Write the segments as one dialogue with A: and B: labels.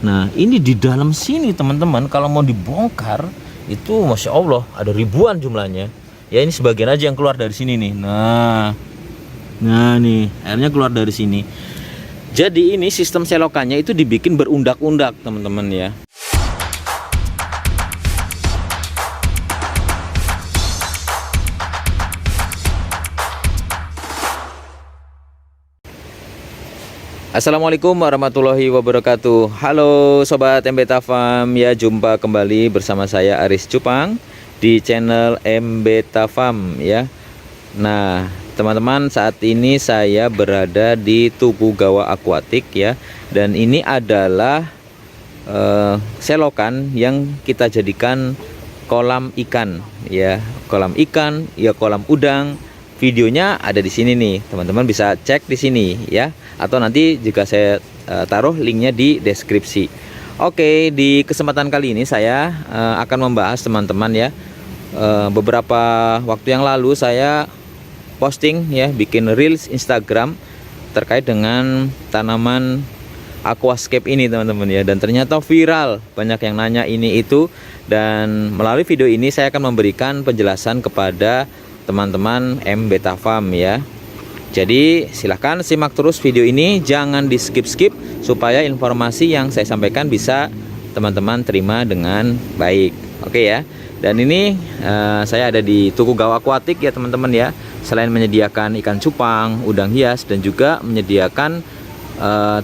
A: Nah, ini di dalam sini teman-teman, kalau mau dibongkar itu Masya Allah ada ribuan jumlahnya. Ya ini sebagian aja yang keluar dari sini nih. Nah nih airnya keluar dari sini. Jadi ini sistem selokannya itu dibikin berundak-undak teman-teman ya. Assalamualaikum warahmatullahi wabarakatuh. Halo Sobat MBeta Farm, ya jumpa kembali bersama saya Aris Cupang di channel MBeta Farm ya. Nah teman-teman, saat ini saya berada di Tugu Gawah Aquatic ya. Dan ini adalah selokan yang kita jadikan kolam ikan ya. Kolam ikan ya, kolam udang. Videonya ada di sini nih, teman-teman bisa cek di sini ya, atau nanti juga saya taruh linknya di deskripsi. Oke, di kesempatan kali ini saya akan membahas teman-teman ya, beberapa waktu yang lalu saya posting ya, bikin reels Instagram terkait dengan tanaman aquascape ini teman-teman ya, dan ternyata viral, banyak yang nanya ini itu. Dan melalui video ini saya akan memberikan penjelasan kepada teman-teman MBeta Farm ya. Jadi silahkan simak terus video ini, jangan di skip-skip supaya informasi yang saya sampaikan bisa teman-teman terima dengan baik. Oke ya. Dan ini saya ada di Tugu Gawah Aquatic ya teman-teman ya. Selain menyediakan ikan cupang, udang hias, dan juga menyediakan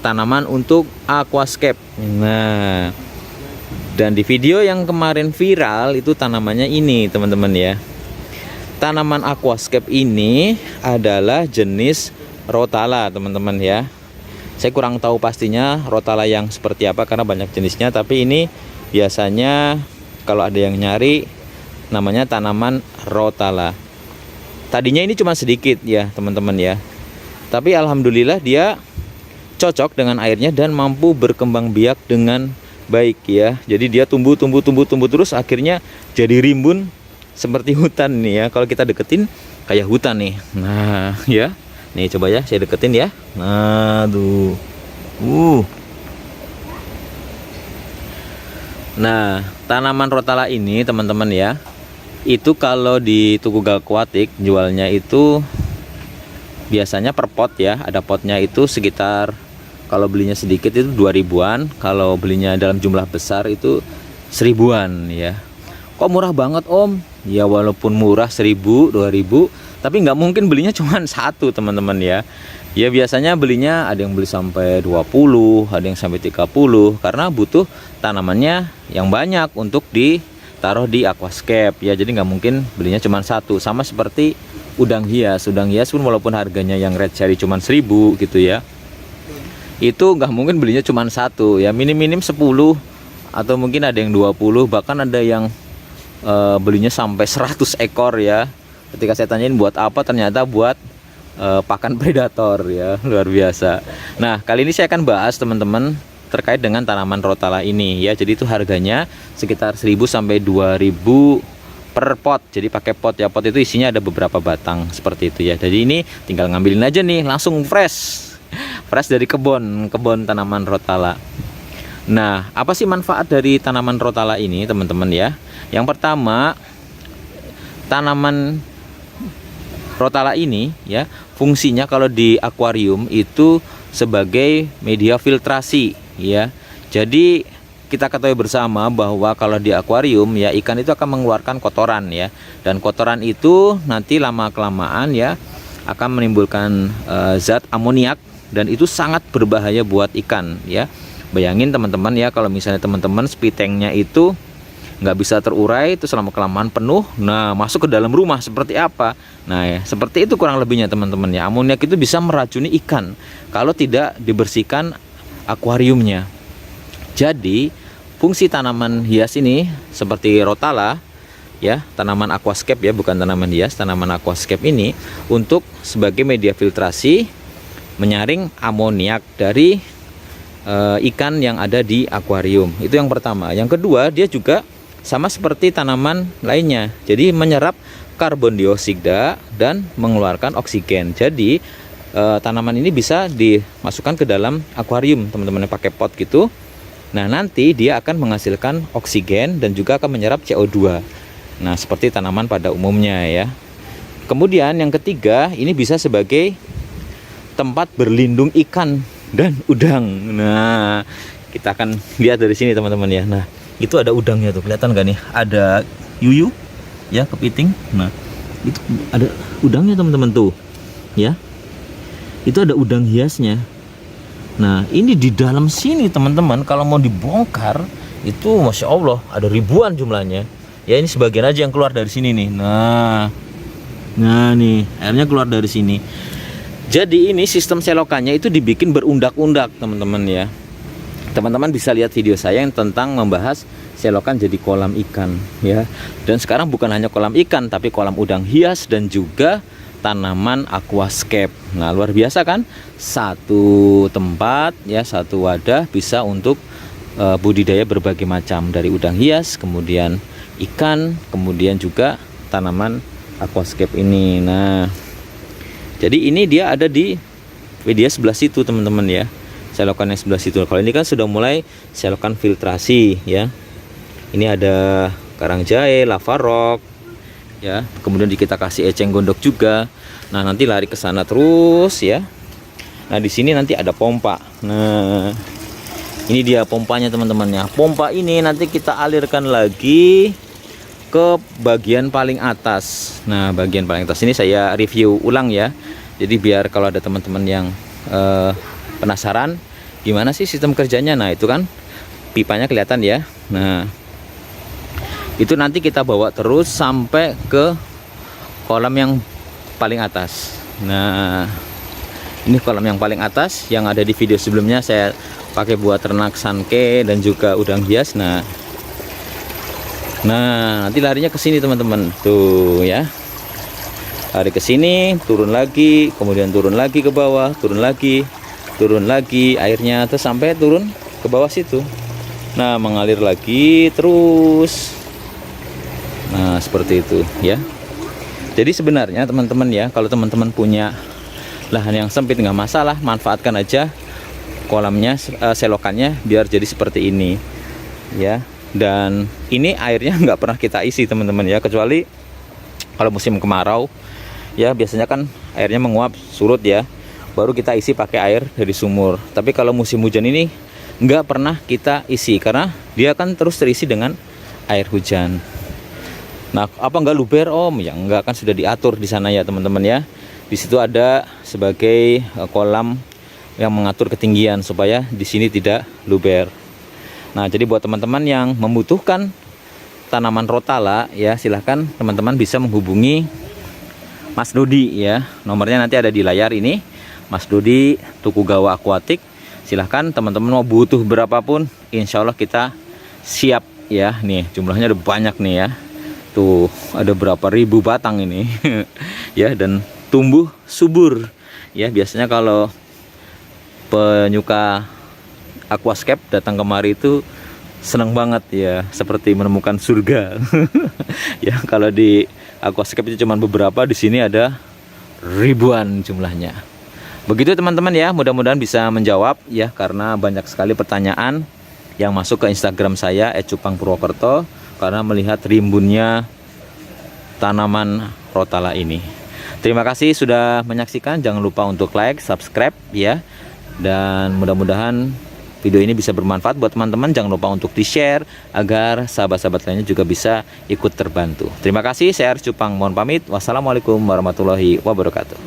A: tanaman untuk aquascape. Nah, dan di video yang kemarin viral itu tanamannya ini teman-teman ya. Tanaman aquascape ini adalah jenis Rotala teman-teman ya. Saya kurang tahu pastinya Rotala yang seperti apa karena banyak jenisnya, tapi ini biasanya kalau ada yang nyari namanya tanaman Rotala. Tadinya ini cuma sedikit ya teman-teman ya, tapi alhamdulillah dia cocok dengan airnya dan mampu berkembang biak dengan baik ya. Jadi dia tumbuh terus, akhirnya jadi rimbun seperti hutan nih ya. Kalau kita deketin kayak hutan nih. Nah ya, nih coba ya saya deketin ya. Nah tuh, nah tanaman Rotala ini teman-teman ya, itu kalau di Tugu Gawah Aquatic jualnya itu biasanya per pot ya. Ada potnya itu sekitar, kalau belinya sedikit itu 2000-an, kalau belinya dalam jumlah besar itu 1000-an ya. Kok murah banget om? Ya walaupun murah 1000, 2000, tapi nggak mungkin belinya cuma satu teman-teman ya. Ya biasanya belinya ada yang beli sampai 20, ada yang sampai 30, karena butuh tanamannya yang banyak untuk ditaruh di aquascape ya. Jadi nggak mungkin belinya cuma satu. Sama seperti udang hias. Udang hias pun walaupun harganya yang red cherry cuma 1000 gitu ya, itu nggak mungkin belinya cuma satu ya, minim-minim 10, atau mungkin ada yang 20, bahkan ada yang belinya sampai 100 ekor ya. Ketika saya tanyain buat apa, ternyata buat pakan predator ya, luar biasa. Nah kali ini saya akan bahas teman-teman terkait dengan tanaman Rotala ini ya. Jadi itu harganya sekitar 1000 sampai 2000 per pot. Jadi pakai pot ya, pot itu isinya ada beberapa batang seperti itu ya. Jadi ini tinggal ngambilin aja nih, langsung fresh dari kebun tanaman Rotala. Nah, apa sih manfaat dari tanaman Rotala ini teman-teman ya? Yang pertama, tanaman Rotala ini ya, fungsinya kalau di akuarium itu sebagai media filtrasi ya. Jadi kita ketahui bersama bahwa kalau di akuarium ya, ikan itu akan mengeluarkan kotoran ya. Dan kotoran itu nanti lama-kelamaan ya akan menimbulkan zat amoniak, dan itu sangat berbahaya buat ikan ya. Bayangin teman-teman ya, kalau misalnya teman-teman speed tanknya itu nggak bisa terurai, itu selama kelamaan penuh, nah masuk ke dalam rumah seperti apa. Nah ya, seperti itu kurang lebihnya teman-teman ya. Amoniak itu bisa meracuni ikan kalau tidak dibersihkan akuariumnya. Jadi fungsi tanaman hias ini seperti Rotala ya, tanaman aquascape ya, bukan tanaman hias, tanaman aquascape ini untuk sebagai media filtrasi, menyaring amoniak dari ikan yang ada di akuarium. Itu yang pertama. Yang kedua, dia juga sama seperti tanaman lainnya, jadi menyerap karbon dioksida dan mengeluarkan oksigen. Jadi tanaman ini bisa dimasukkan ke dalam akuarium teman-teman, pakai pot gitu. Nah, nanti dia akan menghasilkan oksigen dan juga akan menyerap CO2. Nah, seperti tanaman pada umumnya ya. Kemudian yang ketiga, ini bisa sebagai tempat berlindung ikan dan udang. Nah, kita akan lihat dari sini teman-teman ya. Nah, itu ada udangnya tuh, kelihatan gak nih? Ada yuyu ya, kepiting. Nah, itu ada udangnya teman-teman tuh ya. Itu ada udang hiasnya. Nah, ini di dalam sini teman-teman, kalau mau dibongkar itu Masya Allah ada ribuan jumlahnya ya. Ini sebagian aja yang keluar dari sini nih. Nah nih, airnya keluar dari sini. Jadi ini sistem selokannya itu dibikin berundak-undak teman-teman ya. Teman-teman bisa lihat video saya yang tentang membahas selokan jadi kolam ikan ya. Dan sekarang bukan hanya kolam ikan, tapi kolam udang hias dan juga tanaman aquascape. Nah, luar biasa kan? Satu tempat ya, satu wadah bisa untuk budidaya berbagai macam, dari udang hias, kemudian ikan, kemudian juga tanaman aquascape ini. Nah, jadi ini dia ada di media sebelah situ teman-teman ya. Selokannya sebelah situ. Kalau ini kan sudah mulai selokan filtrasi ya. Ini ada karang jahe, lava rock ya. Kemudian kita kasih eceng gondok juga. Nah, nanti lari ke sana terus ya. Nah, di sini nanti ada pompa. Nah, ini dia pompanya teman-teman ya. Pompa ini nanti kita alirkan lagi ke bagian paling atas. Nah, bagian paling atas ini saya review ulang ya. Jadi biar kalau ada teman-teman yang penasaran gimana sih sistem kerjanya. Nah, itu kan pipanya kelihatan ya. Nah, itu nanti kita bawa terus sampai ke kolam yang paling atas. Nah, ini kolam yang paling atas yang ada di video sebelumnya saya pakai buat ternak sanke dan juga udang hias. Nah, nanti larinya ke sini teman-teman. Tuh ya. Lari ke sini, turun lagi, kemudian turun lagi ke bawah, turun lagi airnya terus sampai turun ke bawah situ. Nah, mengalir lagi terus. Nah, seperti itu ya. Jadi sebenarnya teman-teman ya, kalau teman-teman punya lahan yang sempit nggak masalah, manfaatkan aja kolamnya, selokannya biar jadi seperti ini ya. Dan ini airnya nggak pernah kita isi teman-teman ya, kecuali kalau musim kemarau ya, biasanya kan airnya menguap surut ya, baru kita isi pakai air dari sumur. Tapi kalau musim hujan ini nggak pernah kita isi karena dia kan terus terisi dengan air hujan. Nah, apa nggak luber om? Ya nggak, kan sudah diatur di sana ya teman-teman ya. Di situ ada sebagai kolam yang mengatur ketinggian supaya di sini tidak luber. Nah, jadi buat teman-teman yang membutuhkan tanaman rotala ya, silahkan teman-teman bisa menghubungi Mas Dodi ya. Nomornya nanti ada di layar ini. Mas Dodi, Tukugawa Aquatic. Silahkan teman-teman mau butuh berapapun, insya Allah kita siap ya. Nih jumlahnya ada banyak nih ya. Tuh ada berapa ribu batang ini ya, dan tumbuh subur ya. Biasanya kalau penyuka aquascape datang kemari itu senang banget ya, seperti menemukan surga ya. Kalau di aquascape itu cuma beberapa, di sini ada ribuan jumlahnya. Begitu teman-teman ya, mudah-mudahan bisa menjawab ya, karena banyak sekali pertanyaan yang masuk ke Instagram saya @cupangpurwokerto karena melihat rimbunnya tanaman rotala ini. Terima kasih sudah menyaksikan. Jangan lupa untuk like, subscribe ya. Dan mudah-mudahan video ini bisa bermanfaat buat teman-teman. Jangan lupa untuk di-share agar sahabat-sahabat lainnya juga bisa ikut terbantu. Terima kasih, saya Aris Cupang mohon pamit. Wassalamualaikum warahmatullahi wabarakatuh.